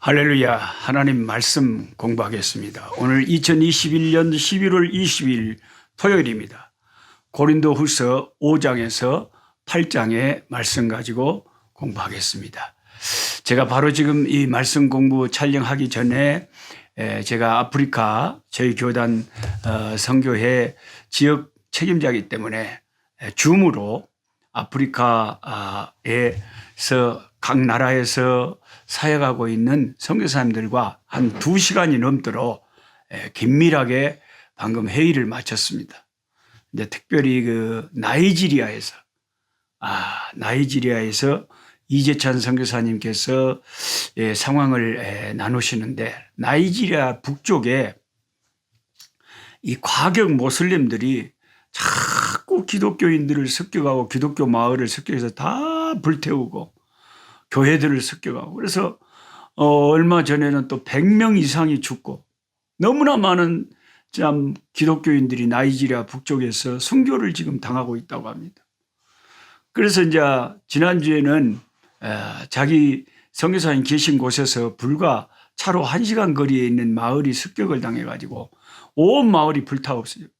할렐루야. 하나님 말씀 공부하겠습니다. 오늘 2021년 11월 20일 토요일입니다. 고린도후서 5장에서 8장의 말씀 가지고 공부하겠습니다. 제가 바로 지금 이 말씀 공부 촬영하기 전에 제가 아프리카 저희 교단 선교회 지역 책임자이기 때문에 줌으로 아프리카에서 각 나라에서 사역하고 있는 선교사님들과 한 2시간이 넘도록 긴밀하게 방금 회의를 마쳤습니다. 이제 특별히 나이지리아에서 이재찬 선교사님께서 상황을 나누시는데, 나이지리아 북쪽에 이 과격 모슬림들이 자꾸 기독교인들을 습격하고 기독교 마을을 습격해서 다 불태우고 교회들을 습격하고, 그래서 얼마 전에는 또 100명 이상이 죽고 너무나 많은 참 기독교인들이 나이지리아 북쪽에서 순교를 지금 당하고 있다고 합니다. 그래서 이제 지난주에는 자기 선교사님 계신 곳에서 불과 차로 1시간 거리에 있는 마을이 습격을 당해가지고 온 마을이 불타없어졌다.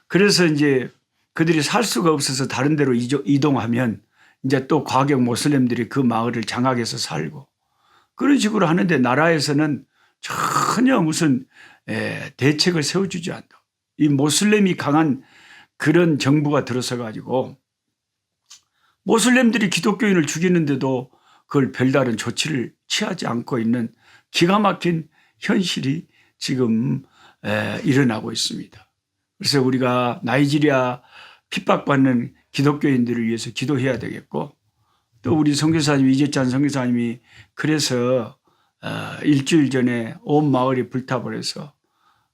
그래서 이제 그들이 살 수가 없어서 다른 데로 이동하면 이제 또 과격 모슬림들이 그 마을을 장악해서 살고, 그런 식으로 하는데 나라에서는 전혀 무슨 대책을 세워주지 않다. 이 모슬림이 강한 그런 정부가 들어서 가지고 모슬림들이 기독교인을 죽이는데도 그걸 별다른 조치를 취하지 않고 있는 기가 막힌 현실이 지금 일어나고 있습니다. 그래서 우리가 나이지리아 핍박받는 기독교인들을 위해서 기도해야 되겠고, 또 우리 선교사님 이재찬 선교사님이 그래서 일주일 전에 온 마을이 불타버려서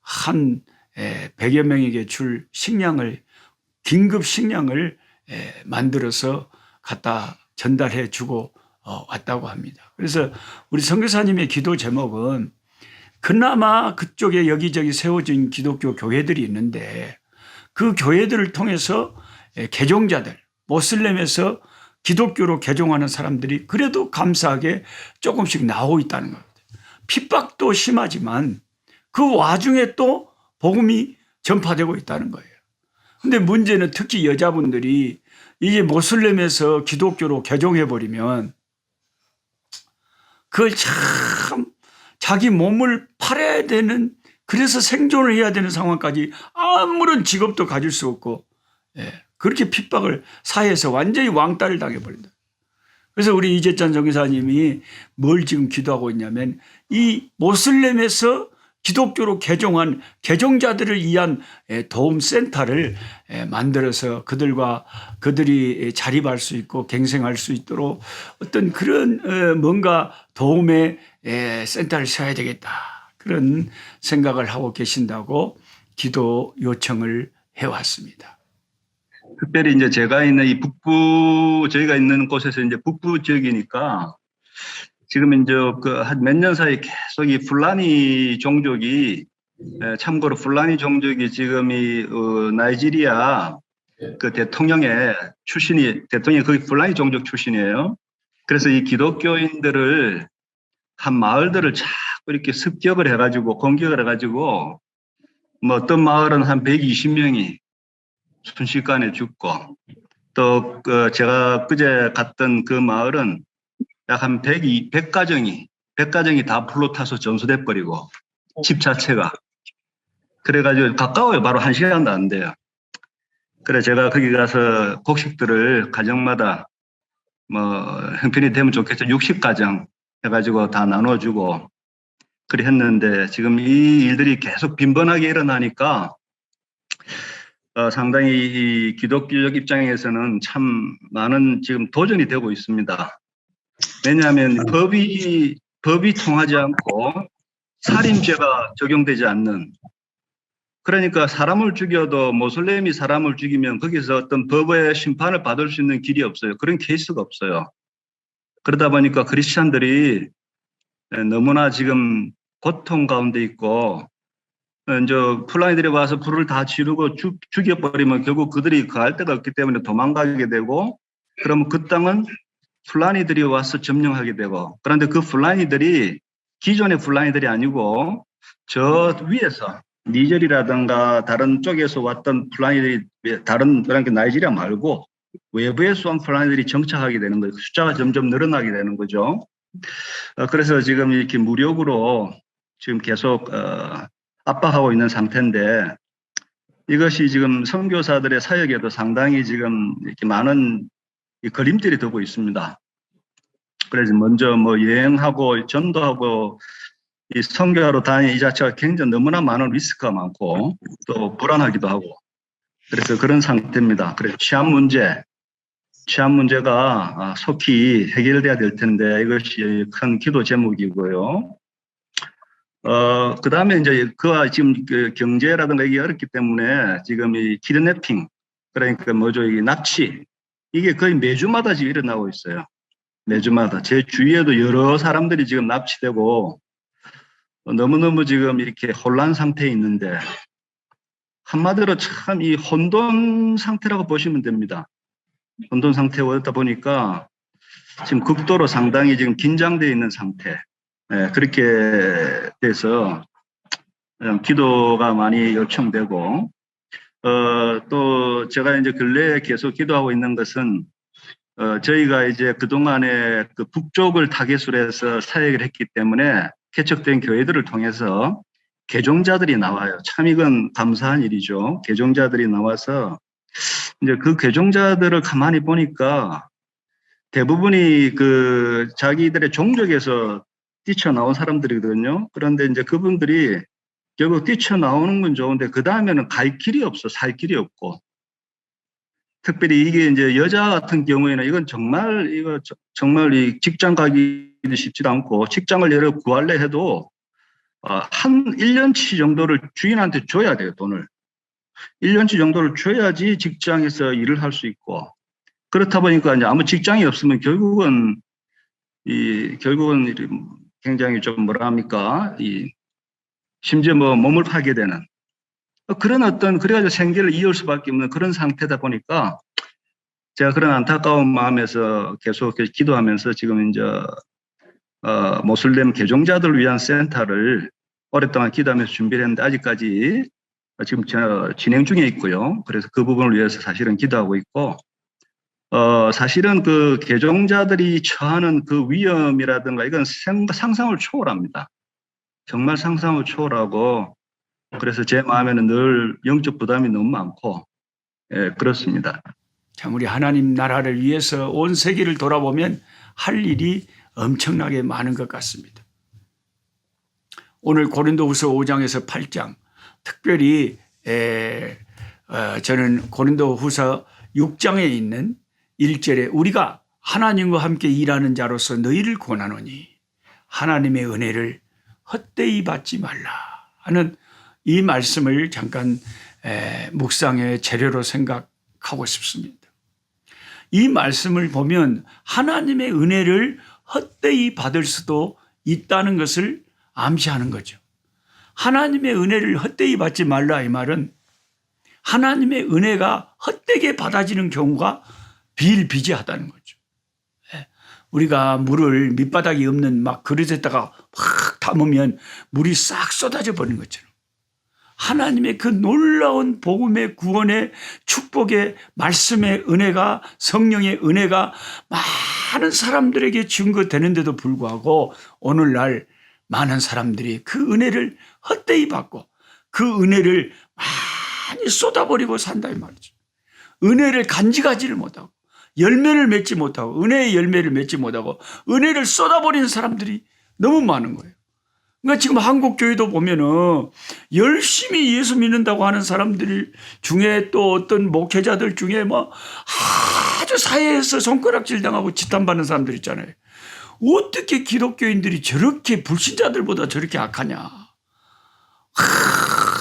한 100여 명에게 줄 식량을, 긴급 식량을 만들어서 갖다 전달해 주고 왔다고 합니다. 그래서 우리 선교사님의 기도 제목은, 그나마 그쪽에 여기저기 세워진 기독교 교회들이 있는데 그 교회들을 통해서 개종자들, 모슬렘에서 기독교로 개종하는 사람들이 그래도 감사하게 조금씩 나오고 있다는 겁니다. 핍박도 심하지만 그 와중에 또 복음이 전파되고 있다는 거예요. 근데 문제는 특히 여자분들이 이제 모슬렘에서 기독교로 개종해버리면 그걸 참 자기 몸을 팔아야 되는, 그래서 생존을 해야 되는 상황까지 아무런 직업도 가질 수 없고, 그렇게 핍박을 사회에서 완전히 왕따를 당해버린다. 그래서 우리 이재찬 선교사님이 뭘 지금 기도하고 있냐면, 이 모슬렘에서 기독교로 개종한 개종자들을 위한 도움센터를 만들어서 그들이 자립할 수 있고 갱생할 수 있도록 어떤 그런 뭔가 도움의 센터를 세워야 되겠다, 그런 생각을 하고 계신다고 기도 요청을 해왔습니다. 특별히 이제 제가 있는 이 저희가 있는 곳에서 이제 북부 지역이니까 지금 이제 한 몇 년 사이 계속 이 풀라니 종족이, 참고로 풀라니 종족이 지금 이 나이지리아 그 대통령이 거기 풀라니 종족 출신이에요. 그래서 이 기독교인들을 한 마을들을 자꾸 이렇게 습격을 해가지고 공격을 해가지고, 뭐 어떤 마을은 한 120명이 순식간에 죽고, 또 제가 그제 갔던 그 마을은 약 한 100가정이 다 불로 타서 전소돼 버리고, 집 자체가. 그래가지고 가까워요. 바로 1시간도 안 돼요. 그래 제가 거기 가서 곡식들을 가정마다 뭐 형편이 되면 좋겠죠, 60가정 해가지고 다 나눠주고 그래 했는데, 지금 이 일들이 계속 빈번하게 일어나니까 상당히 이 기독교적 입장에서는 참 많은 지금 도전이 되고 있습니다. 왜냐하면 법이 통하지 않고 살인죄가 적용되지 않는, 그러니까 사람을 죽여도 모슬렘이 사람을 죽이면 거기서 어떤 법의 심판을 받을 수 있는 길이 없어요. 그런 케이스가 없어요. 그러다 보니까 크리스찬들이 너무나 지금 고통 가운데 있고, 이제 풀라니들이 와서 불을 다 지르고 죽여버리면 결국 그들이 거할 데가 없기 때문에 도망가게 되고, 그러면 그 땅은 풀라니들이 와서 점령하게 되고, 그런데 그 풀라니들이 기존의 풀라니들이 아니고 저 위에서 니저리라든가 다른 쪽에서 왔던 풀라니들이 다른 그러니까 나이지리아 말고 외부에서 온 풀라니들이 정착하게 되는 거예요. 숫자가 점점 늘어나게 되는 거죠. 그래서 지금 이렇게 무력으로 지금 계속 압박하고 있는 상태인데, 이것이 지금 선교사들의 사역에도 상당히 지금 이렇게 많은 이 걸림돌이 되고 있습니다. 그래서 먼저 뭐 여행하고 전도하고 이 선교하러 다니는 이 자체가 굉장히 너무나 많은 리스크가 많고 또 불안하기도 하고, 그래서 그런 상태입니다. 그래서 치안 문제가 속히 해결돼야 될 텐데 이것이 큰 기도 제목이고요. 그 다음에 이제 그와 지금 그 경제라든가 이게 어렵기 때문에 지금 이 키드내핑, 그러니까 뭐죠, 이 납치, 이게 거의 매주마다 지금 일어나고 있어요. 매주마다. 제 주위에도 여러 사람들이 지금 납치되고 너무너무 지금 이렇게 혼란 상태에 있는데, 한마디로 참 이 혼돈 상태라고 보시면 됩니다. 혼돈 상태에 오다 보니까 지금 극도로 상당히 지금 긴장되어 있는 상태. 그렇게 돼서 기도가 많이 요청되고, 또 제가 이제 근래에 계속 기도하고 있는 것은, 저희가 이제 그동안에 그 북쪽을 타겟으로 해서 사역을 했기 때문에 개척된 교회들을 통해서 개종자들이 나와요. 참 이건 감사한 일이죠. 개종자들이 나와서 이제 그 개종자들을 가만히 보니까 대부분이 그 자기들의 종족에서 뛰쳐나온 사람들이거든요. 그런데 이제 그분들이 결국 뛰쳐나오는 건 좋은데 그 다음에는 갈 길이 없어, 살 길이 없고, 특별히 이게 이제 여자 같은 경우에는 이건 정말 정말 이 직장 가기도 쉽지도 않고, 직장을 예를 구할래 해도 한 1년치 정도를 주인한테 줘야 돼요, 돈을. 1년치 정도를 줘야지 직장에서 일을 할 수 있고, 그렇다 보니까 이제 아무 직장이 없으면 결국은 굉장히 좀 뭐라 합니까? 심지어 뭐 몸을 팔게 되는 그런 그래가지고 생계를 이을 수밖에 없는 그런 상태다 보니까 제가 그런 안타까운 마음에서 계속 기도하면서 지금 이제 모슬렘 개종자들을 위한 센터를 오랫동안 기도하면서 준비를 했는데 아직까지 지금 진행 중에 있고요. 그래서 그 부분을 위해서 사실은 기도하고 있고, 사실은 그 개종자들이 처하는 그 위험이라든가 이건 상상을 초월합니다. 정말 상상을 초월하고, 그래서 제 마음에는 늘 영적 부담이 너무 많고, 그렇습니다. 참 우리 하나님 나라를 위해서 온 세계를 돌아보면 할 일이 엄청나게 많은 것 같습니다. 오늘 고린도후서 5장에서 8장, 특별히 저는 고린도후서 6장에 있는 1절에 우리가 하나님과 함께 일하는 자로서 너희를 권하노니 하나님의 은혜를 헛되이 받지 말라 하는 이 말씀을 잠깐 묵상의 재료로 생각하고 싶습니다. 이 말씀을 보면 하나님의 은혜를 헛되이 받을 수도 있다는 것을 암시하는 거죠. 하나님의 은혜를 헛되이 받지 말라 이 말은 하나님의 은혜가 헛되게 받아지는 경우가 비일비재하다는 거죠. 우리가 물을 밑바닥이 없는 막 그릇에다가 확 담으면 물이 싹 쏟아져 버리는 것처럼 하나님의 그 놀라운 복음의 구원의 축복의 말씀의 은혜가 성령의 은혜가 많은 사람들에게 증거되는데도 불구하고 오늘날 많은 사람들이 그 은혜를 헛되이 받고 그 은혜를 많이 쏟아버리고 산다 이 말이죠. 은혜를 간직하지를 못하고 열매를 맺지 못하고 은혜의 열매를 맺지 못하고 은혜를 쏟아버리는 사람들이 너무 많은 거예요. 그러니까 지금 한국 교회도 보면은 열심히 예수 믿는다고 하는 사람들 중에 또 어떤 목회자들 중에 뭐 아주 사회에서 손가락질 당하고 지탄받는 사람들 있잖아요. 어떻게 기독교인들이 저렇게 불신자들보다 저렇게 악하냐.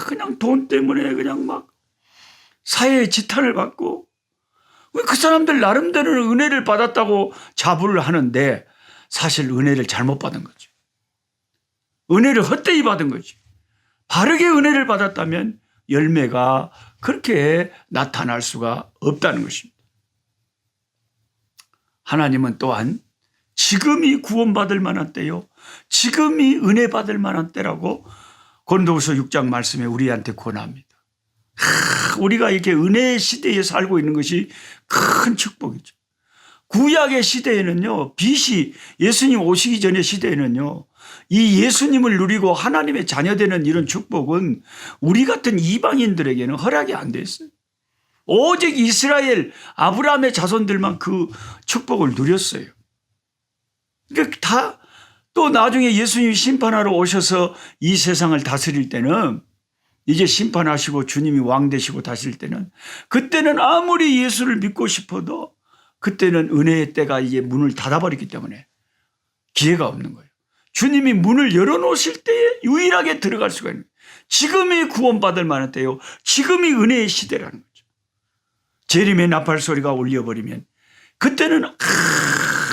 그냥 돈 때문에 그냥 막 사회의 지탄을 받고 그 사람들 나름대로는 은혜를 받았다고 자부를 하는데 사실 은혜를 잘못 받은 거죠. 은혜를 헛되이 받은 거지. 바르게 은혜를 받았다면 열매가 그렇게 나타날 수가 없다는 것입니다. 하나님은 또한 지금이 구원받을 만한 때요, 지금이 은혜 받을 만한 때라고 고린도후서 6장 말씀에 우리한테 권합니다. 우리가 이렇게 은혜의 시대에 살고 있는 것이 큰 축복이죠. 구약의 시대에는요, 빛이 예수님 오시기 전의 시대에는요, 이 예수님을 누리고 하나님의 자녀되는 이런 축복은 우리 같은 이방인들에게는 허락이 안 됐어요. 오직 이스라엘 아브라함의 자손들만 그 축복을 누렸어요. 그러니까 다 또 나중에 예수님이 심판하러 오셔서 이 세상을 다스릴 때는, 이제 심판하시고 주님이 왕 되시고 다스릴 때는, 그때는 아무리 예수를 믿고 싶어도 그때는 은혜의 때가 이제 문을 닫아버렸기 때문에 기회가 없는 거예요. 주님이 문을 열어놓으실 때에 유일하게 들어갈 수가 있는 거예요. 지금이 구원받을 만한 때요, 지금이 은혜의 시대라는 거죠. 재림의 나팔 소리가 울려버리면 그때는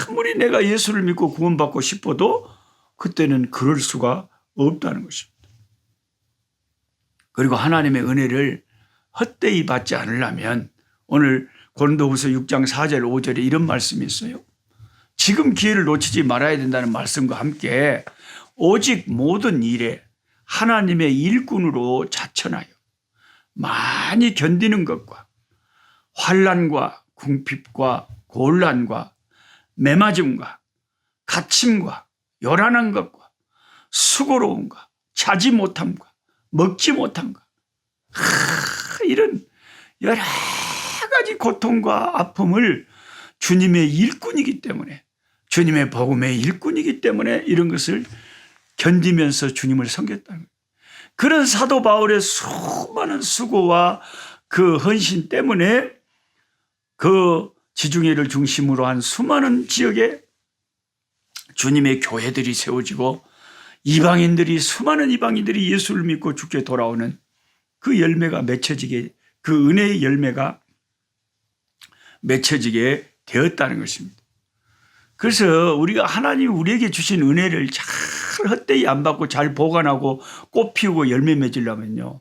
아무리 내가 예수를 믿고 구원받고 싶어도 그때는 그럴 수가 없다는 것입니다. 그리고 하나님의 은혜를 헛되이 받지 않으려면 오늘 고린도후서 6장 4절 5절에 이런 말씀이 있어요. 지금 기회를 놓치지 말아야 된다는 말씀과 함께 오직 모든 일에 하나님의 일꾼으로 자천하여 많이 견디는 것과 환난과 궁핍과 곤란과 매맞음과 갇힘과 요란한 것과 수고로움과 자지 못함과 먹지 못함과 이런 여러 가지 고통과 아픔을 주님의 일꾼이기 때문에, 주님의 복음의 일꾼이기 때문에 이런 것을 견디면서 주님을 섬겼다는 거예요. 그런 사도 바울의 수많은 수고와 그 헌신 때문에 그 지중해를 중심으로 한 수많은 지역에 주님의 교회들이 세워지고 이방인들이, 수많은 이방인들이 예수를 믿고 죽게 돌아오는 그 열매가 맺혀지게, 그 은혜의 열매가 맺혀지게 되었다는 것입니다. 그래서 우리가 하나님이 우리에게 주신 은혜를 잘 헛되이 안 받고 잘 보관하고 꽃 피우고 열매 맺으려면요,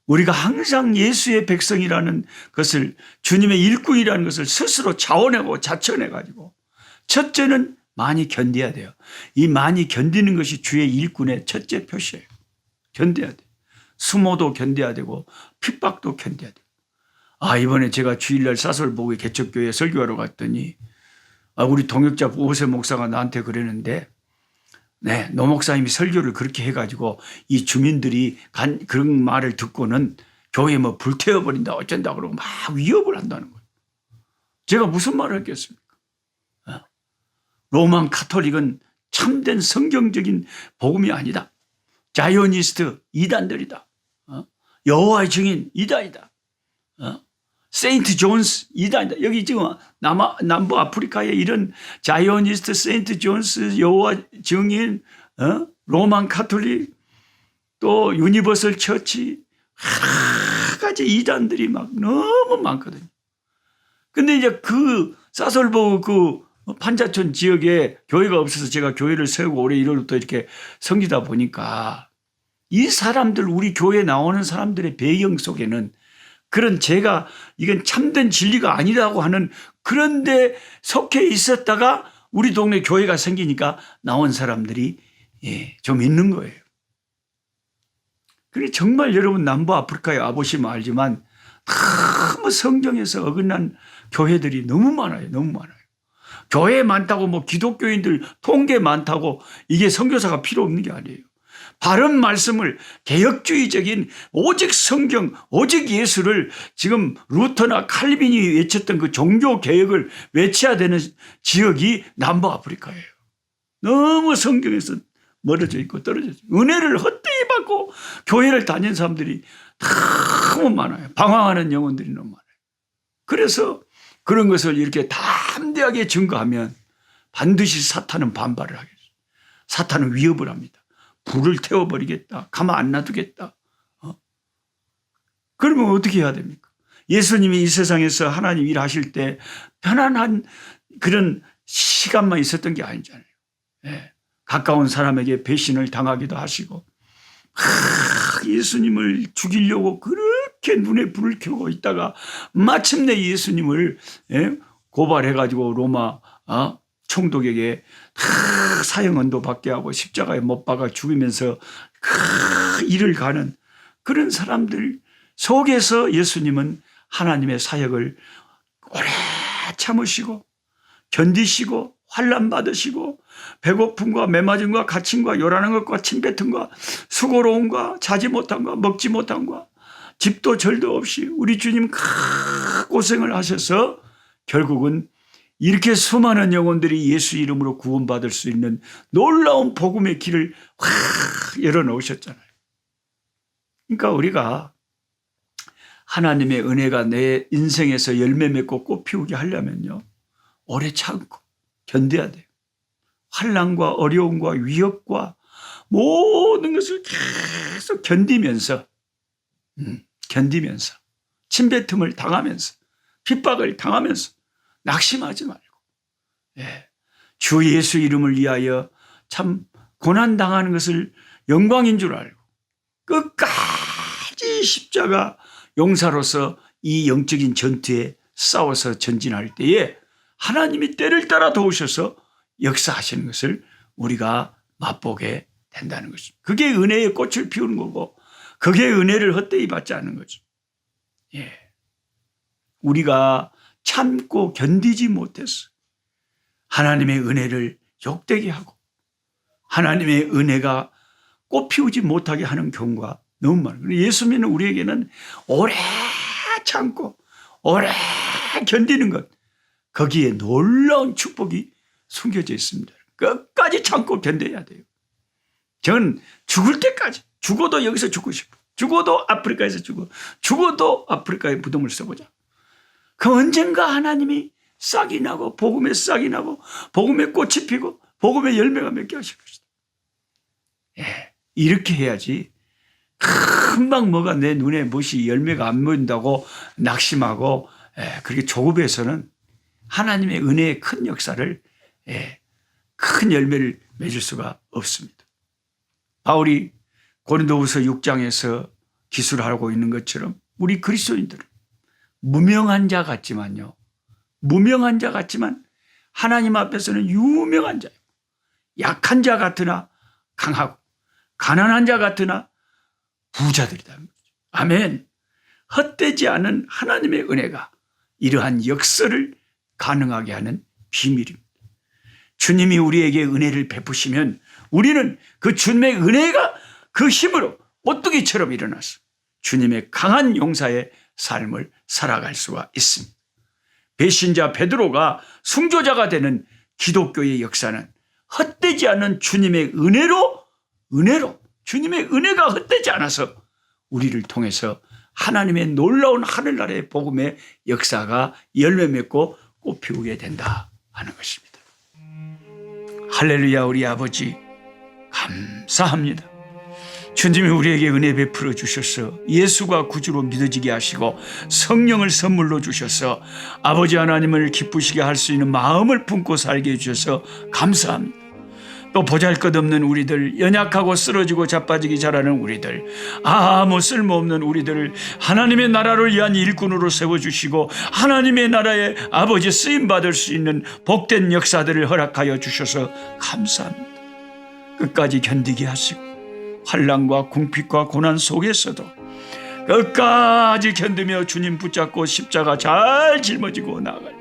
우리가 항상 예수의 백성이라는 것을, 주님의 일꾼이라는 것을 스스로 자원하고 자천해가지고, 첫째는 많이 견뎌야 돼요. 이 많이 견디는 것이 주의 일꾼의 첫째 표시예요. 견뎌야 돼요. 수모도 견뎌야 되고 핍박도 견뎌야 돼요. 이번에 제가 주일날 사설복의 개척교회 설교하러 갔더니 우리 동역자 오세 목사가 나한테 그러는데, 네, 노 목사님이 설교를 그렇게 해가지고 이 주민들이 그런 말을 듣고는 교회 뭐 불태워버린다 어쩐다 그러고 막 위협을 한다는 거예요. 제가 무슨 말을 했겠습니까? 로만 카톨릭은 참된 성경적인 복음이 아니다. 자이오니스트 이단들이다. 여호와의 증인 이단이다. 세인트 존스 이단이다. 여기 지금 남부 아프리카에 이런 자이오니스트, 세인트 존스, 여호와 증인, 로만 카톨릭, 또 유니버설 처치, 여러 가지 이단들이 막 너무 많거든요. 근데 이제 그 사설보 그 판자촌 지역에 교회가 없어서 제가 교회를 세우고 올해 1월부터 이렇게 섬기다 보니까 이 사람들, 우리 교회에 나오는 사람들의 배경 속에는 그런 제가 이건 참된 진리가 아니라고 하는 그런데 속해 있었다가 우리 동네 교회가 생기니까 나온 사람들이 좀 있는 거예요. 그래 정말 여러분 남부 아프리카에 와보시면 알지만 너무 성경에서 어긋난 교회들이 너무 많아요. 너무 많아요. 교회 많다고 뭐 기독교인들 통계 많다고 이게 선교사가 필요 없는 게 아니에요. 바른 말씀을, 개혁주의적인 오직 성경, 오직 예수를 지금 루터나 칼빈이 외쳤던 그 종교 개혁을 외쳐야 되는 지역이 남부 아프리카예요. 너무 성경에서 멀어져 있고 떨어져 있고 은혜를 헛되이 받고 교회를 다니는 사람들이 너무 많아요. 방황하는 영혼들이 너무 많아요. 그래서 그런 것을 이렇게 담대하게 증거하면 반드시 사탄은 반발을 하겠어요. 사탄은 위협을 합니다. 불을 태워버리겠다. 가만 안 놔두겠다. 그러면 어떻게 해야 됩니까? 예수님이 이 세상에서 하나님 일하실 때 편안한 그런 시간만 있었던 게 아니잖아요. 가까운 사람에게 배신을 당하기도 하시고 예수님을 죽이려고 그렇게 눈에 불을 켜고 있다가 마침내 예수님을 고발해가지고 로마 총독에게 사형언도 받게 하고 십자가에 못 박아 죽이면서 일을 가는 그런 사람들 속에서 예수님은 하나님의 사역을 오래 참으시고 견디시고 환난 받으시고 배고픔과 메맞음과 갇힘과 요란한 것과 침뱉음과 수고로움과 자지 못함과 먹지 못함과 집도 절도 없이 우리 주님 고생을 하셔서 결국은 이렇게 수많은 영혼들이 예수 이름으로 구원받을 수 있는 놀라운 복음의 길을 확 열어놓으셨잖아요. 그러니까 우리가 하나님의 은혜가 내 인생에서 열매 맺고 꽃 피우게 하려면요, 오래 참고 견뎌야 돼요. 환난과 어려움과 위협과 모든 것을 계속 견디면서 침뱉음을 당하면서 핍박을 당하면서 낙심하지 말고, 주 예수 이름을 위하여 참 고난당하는 것을 영광인 줄 알고 끝까지 십자가 용사로서 이 영적인 전투에 싸워서 전진할 때에 하나님이 때를 따라 도우셔서 역사하시는 것을 우리가 맛보게 된다는 것입니다. 그게 은혜의 꽃을 피우는 거고, 그게 은혜를 헛되이 받지 않는 거죠. 우리가 참고 견디지 못해서 하나님의 은혜를 욕되게 하고 하나님의 은혜가 꽃 피우지 못하게 하는 경우가 너무 많아요. 예수 믿는 우리에게는 오래 참고 오래 견디는 것, 거기에 놀라운 축복이 숨겨져 있습니다. 끝까지 참고 견뎌야 돼요. 저는 죽을 때까지, 죽어도 여기서 죽고 싶어. 죽어도 아프리카에서 죽어도 아프리카에 무덤을 써보자. 그 언젠가 하나님이 싹이 나고 복음의 싹이 나고 복음의 꽃이 피고 복음의 열매가 맺게 하실 것이다. 이렇게 해야지 금방 뭐가 내 눈에 무엇이 열매가 안 보인다고 낙심하고 그렇게 조급해서는 하나님의 은혜의 큰 역사를, 큰 열매를 맺을 수가 없습니다. 바울이 고린도후서 6장에서 기술하고 있는 것처럼 우리 그리스도인들은 무명한 자 같지만요, 무명한 자 같지만 하나님 앞에서는 유명한 자예요. 약한 자 같으나 강하고 가난한 자 같으나 부자들이다. 아멘. 헛되지 않은 하나님의 은혜가 이러한 역사를 가능하게 하는 비밀입니다. 주님이 우리에게 은혜를 베푸시면 우리는 그 주님의 은혜가 그 힘으로 오뚜기처럼 일어나서 주님의 강한 용사의 삶을 살아갈 수가 있습니다. 배신자 베드로가 순교자가 되는 기독교의 역사는 헛되지 않은 주님의 은혜로 주님의 은혜가 헛되지 않아서 우리를 통해서 하나님의 놀라운 하늘나라의 복음의 역사가 열매 맺고 꽃 피우게 된다 하는 것입니다. 할렐루야. 우리 아버지 감사합니다. 주님이 우리에게 은혜 베풀어 주셔서 예수가 구주로 믿어지게 하시고 성령을 선물로 주셔서 아버지 하나님을 기쁘시게 할 수 있는 마음을 품고 살게 해주셔서 감사합니다. 또 보잘것없는 우리들, 연약하고 쓰러지고 자빠지기 잘하는 우리들, 아무 쓸모없는 우리들을 하나님의 나라를 위한 일꾼으로 세워주시고 하나님의 나라의 아버지 쓰임받을 수 있는 복된 역사들을 허락하여 주셔서 감사합니다. 끝까지 견디게 하시고 환난과 궁핍과 고난 속에서도 끝까지 견디며 주님 붙잡고 십자가 잘 짊어지고 나아갈 때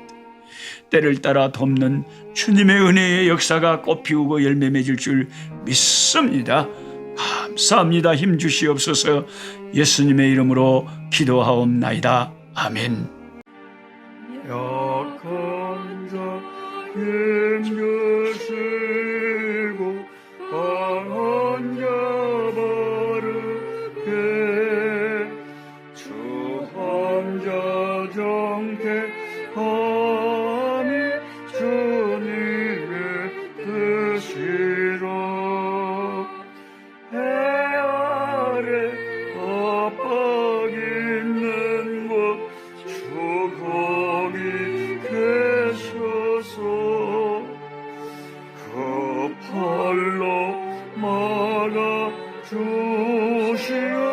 때를 따라 돕는 주님의 은혜의 역사가 꽃피우고 열매 맺을 줄 믿습니다. 감사합니다. 힘 주시옵소서. 예수님의 이름으로 기도하옵나이다. 아멘. 약한 자 힘주시고 강한 자 바르게 주한 자 정택함이 주님의 뜻이라. 해 아래 압박 있는 곳 주 거기 계셔서 그 팔로 막아 주시오.